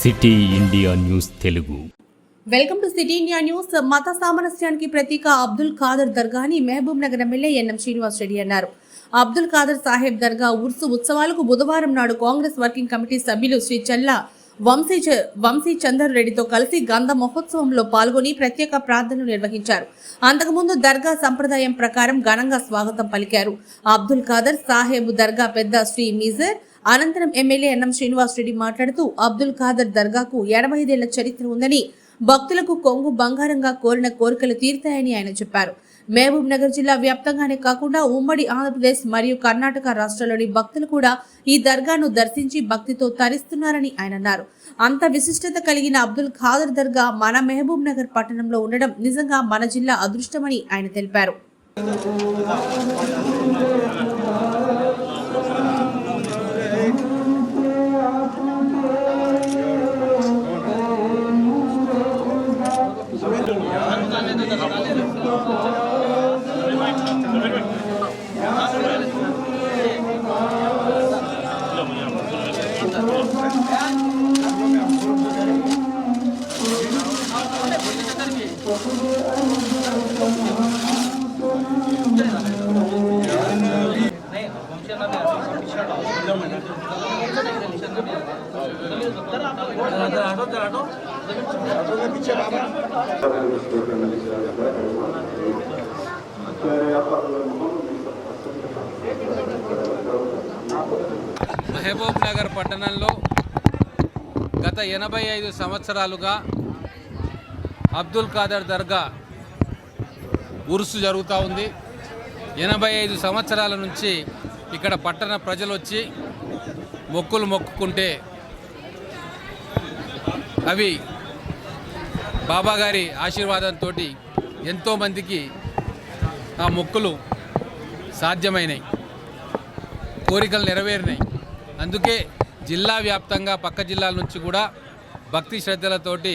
City India news Telugu. Welcome to city India news. మత సామరస్యానికి ప్రతీక అబ్దుల్ ఖాదర్ దర్గా అని మహబూబ్ నగర్ ఎమ్మెల్యే ఎన్ఎం శ్రీనివాస్ రెడ్డి అన్నారు. అబ్దుల్ ఖాదర్ సాహెబ్ దర్గా ఉర్సు ఉత్సవాలకు బుధవారం నాడు కాంగ్రెస్ వర్కింగ్ కమిటీ సభ్యులు శ్రీ చల్లా వంశీ చందర్ రెడ్డితో కలిసి గంధ మహోత్సవంలో పాల్గొని ప్రత్యేక ప్రార్థనలు నిర్వహించారు. అంతకుముందు దర్గా సంప్రదాయం ప్రకారం ఘనంగా స్వాగతం పలికారు. అబ్దుల్ ఖాదర్ సాహెబ్ దర్గా పెద్ద శ్రీ మీజర్ అనంతరం ఎమ్మెల్యే ఎన్ఎం శ్రీనివాస్ రెడ్డి మాట్లాడుతూ అబ్దుల్ ఖాదర్ దర్గాకు 85 ఏళ్ల చరిత్ర ఉందని, భక్తులకు కొంగు బంగారంగా కోరిన కోరికలు తీరుతాయని ఆయన చెప్పారు. మహబూబ్ నగర్ జిల్లా వ్యాప్తంగానే కాకుండా ఉమ్మడి ఆంధ్రప్రదేశ్ మరియు కర్ణాటక రాష్ట్రాల్లోని భక్తులు కూడా ఈ దర్గాను దర్శించి భక్తితో తరిస్తున్నారని ఆయన అన్నారు. అంత విశిష్టత కలిగిన అబ్దుల్ ఖాదర్ దర్గా మన మహబూబ్ నగర్ పట్టణంలో ఉండడం నిజంగా మన జిల్లా అదృష్టమని ఆయన తెలిపారు. మహబూబ్ నగర్ పట్టణంలో గత 85 సంవత్సరాలుగా అబ్దుల్ ఖాదర్ దర్గా ఉరుసు జరుగుతూ ఉంది. 85 సంవత్సరాల నుంచి ఇక్కడ పట్టణ ప్రజలు వచ్చి మొక్కులు మొక్కుకుంటే అవి బాబాగారి ఆశీర్వాదంతో ఎంతోమందికి ఆ మొక్కులు సాధ్యమైనాయి, కోరికలు నెరవేరినాయి. అందుకే జిల్లా వ్యాప్తంగా పక్క జిల్లాల నుంచి కూడా భక్తి శ్రద్ధలతోటి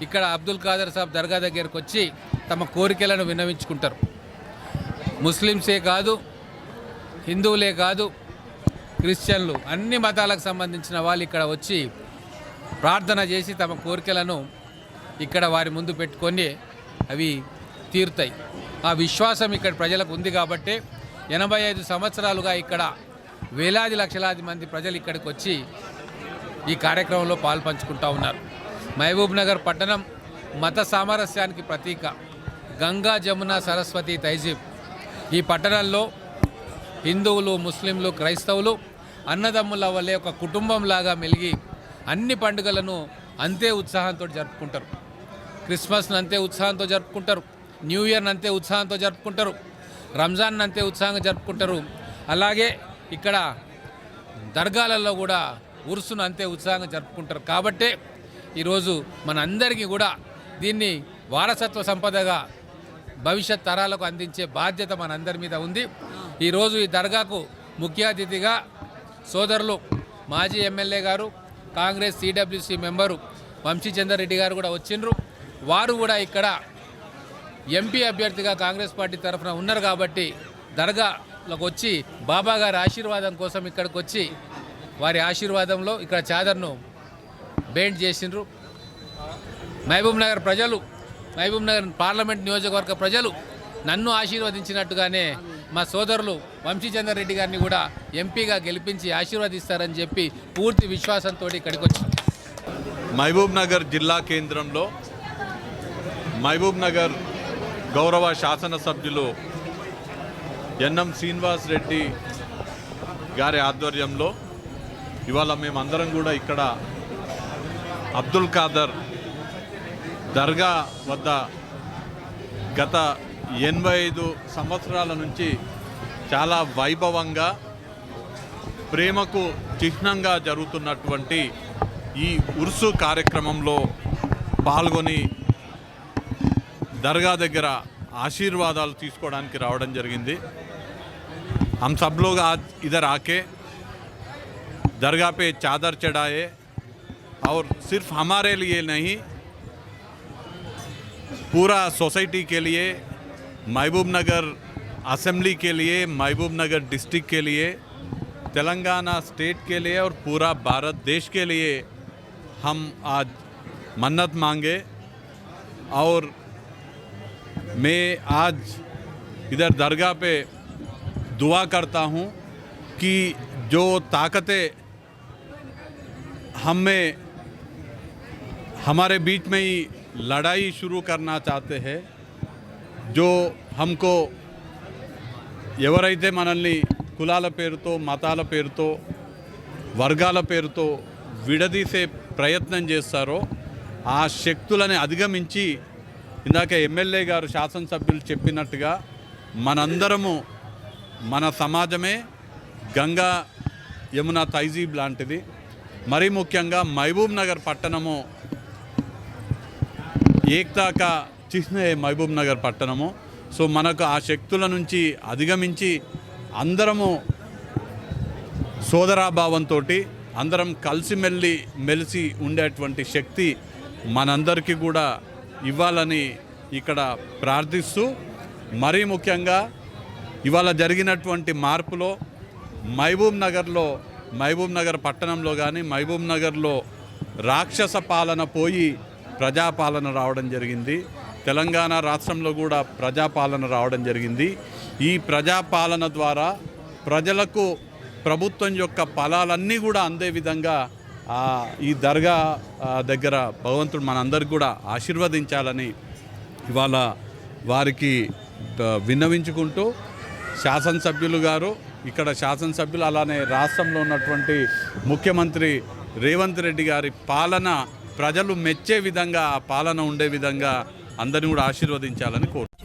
ఇక్కడ అబ్దుల్ ఖాదర్ సాబ్ దర్గా దగ్గరకు వచ్చి తమ కోరికలను విన్నవించుకుంటారు. ముస్లిమ్సే కాదు, హిందువులే కాదు, క్రిస్టియన్లు, అన్ని మతాలకు సంబంధించిన వాళ్ళు ఇక్కడ వచ్చి ప్రార్థన చేసి తమ కోరికలను ఇక్కడ వారి ముందు పెట్టుకొని అవి తీరుతాయి. ఆ విశ్వాసం ఇక్కడ ప్రజలకు ఉంది కాబట్టి 85 సంవత్సరాలుగా ఇక్కడ వేలాది లక్షలాది మంది ప్రజలు ఇక్కడికి వచ్చి ఈ కార్యక్రమంలో పాల్పంచుకుంటూ ఉన్నారు. మహబూబ్ నగర్ పట్టణం మత సామరస్యానికి ప్రతీక. గంగా, జమున, సరస్వతి, తైజీబ్. ఈ పట్టణంలో హిందువులు, ముస్లింలు, క్రైస్తవులు అన్నదమ్ముల వల్లే ఒక కుటుంబంలాగా మెలిగి అన్ని పండుగలను అంతే ఉత్సాహంతో జరుపుకుంటారు. క్రిస్మస్ను అంతే ఉత్సాహంతో జరుపుకుంటారు, న్యూ ఇయర్ని అంతే ఉత్సాహంతో జరుపుకుంటారు, రంజాన్ అంతే ఉత్సాహంగా జరుపుకుంటారు. అలాగే ఇక్కడ దర్గాలలో కూడా ఉరుసును అంతే ఉత్సాహంగా జరుపుకుంటారు. కాబట్టే ఈరోజు మనందరికీ కూడా దీన్ని వారసత్వ సంపదగా భవిష్యత్ తరాలకు అందించే బాధ్యత మనందరి మీద ఉంది. ఈరోజు ఈ దర్గాకు ముఖ్య అతిథిగా సోదరులు మాజీ ఎమ్మెల్యే గారు, కాంగ్రెస్ సిడబ్ల్యూసి మెంబరు వంశీ చందర్ రెడ్డి గారు కూడా వచ్చిండ్రు. వారు కూడా ఇక్కడ ఎంపీ అభ్యర్థిగా కాంగ్రెస్ పార్టీ తరఫున ఉన్నారు కాబట్టి దర్గాలోకి వచ్చి బాబా గారి ఆశీర్వాదం కోసం ఇక్కడికి వచ్చి వారి ఆశీర్వాదంలో ఇక్కడ చాదర్ను బెయింట్ చేసిండ్రు. మహబూబ్ నగర్ ప్రజలు, మహబూబ్ నగర్ పార్లమెంట్ నియోజకవర్గ ప్రజలు నన్ను ఆశీర్వదించినట్టుగానే మా సోదరులు వంశీచందర్ రెడ్డి గారిని కూడా ఎంపీగా గెలిపించి ఆశీర్వదిస్తారని చెప్పి పూర్తి విశ్వాసంతో ఇక్కడికి వచ్చి మహబూబ్ నగర్ జిల్లా కేంద్రంలో మహబూబ్ నగర్ గౌరవ శాసనసభ్యులు ఎన్ఎం శ్రీనివాస్ రెడ్డి గారి ఆధ్వర్యంలో ఇవాళ మేమందరం కూడా ఇక్కడ అబ్దుల్ ఖాదర్ దర్గా వద్ద గత 85 సంవత్సరాల నుంచి చాలా వైభవంగా ప్రేమకు చిహ్నంగా జరుగుతున్నటువంటి ఈ ఉర్సు కార్యక్రమంలో పాల్గొని దర్గా దగ్గర ఆశీర్వాదాలు తీసుకోవడానికి రావడం జరిగింది. हम सब लोग आज इधर आके दरगाह पे चादर चढ़ाए और सिर्फ हमारे लिए नहीं, पूरा सोसाइटी के लिए, महबूब नगर असेंबली के लिए, महबूब नगर डिस्ट्रिक्ट के लिए, तेलंगाना स्टेट के लिए और पूरा भारत देश के लिए हम आज मन्नत मांगे और मैं आज इधर दरगाह पे दुआ करता हूँ कि जो ताकतें हमें हमारे बीच में ही लड़ाई शुरू करना चाहते हैं, जो हमको ఎవరైతే మనల్ని కులాల పేరుతో మతాల పేరుతో వర్గాల పేరుతో విడదీసే ప్రయత్నం చేస్తారో ఆ శక్తులని అధిగమించి ఇందాక ఎమ్మెల్యే గారు శాసనసభ్యులు చెప్పినట్టుగా మనందరము మన సమాజమే గంగా యమున తైజీబ్ లాంటిది. మరీ ముఖ్యంగా మహబూబ్ నగర్ పట్టణము ఏక్తా కా చిహ్న మహబూబ్ నగర్ పట్టణము. సో మనకు ఆ శక్తుల నుంచి అధిగమించి అందరము సోదరాభావంతో అందరం మెలిసి ఉండేటువంటి శక్తి మనందరికీ కూడా ఇవ్వాలని ఇక్కడ ప్రార్థిస్తూ, మరీ ముఖ్యంగా ఇవాళ జరిగినటువంటి మార్పులో మహబూబ్ నగర్ పట్టణంలో కానీ మహబూబ్ నగర్లో రాక్షస పాలన పోయి ప్రజాపాలన రావడం జరిగింది. తెలంగాణ రాష్ట్రంలో కూడా ప్రజాపాలన రావడం జరిగింది. ఈ ప్రజాపాలన ద్వారా ప్రజలకు ప్రభుత్వం యొక్క ఫలాలన్నీ కూడా అందే విధంగా ఈ దర్గా దగ్గర భగవంతుడు మనందరికీ కూడా ఆశీర్వదించాలని ఇవాళ వారికి విన్నవించుకుంటూ, శాసనసభ్యులు గారు ఇక్కడ శాసనసభ్యులు అలానే రాష్ట్రంలో ఉన్నటువంటి ముఖ్యమంత్రి రేవంత్ రెడ్డి గారి పాలన ప్రజలు మెచ్చే విధంగా ఆ పాలన ఉండే విధంగా అందరిని కూడా ఆశీర్వదించాలని కోరుతున్నాను.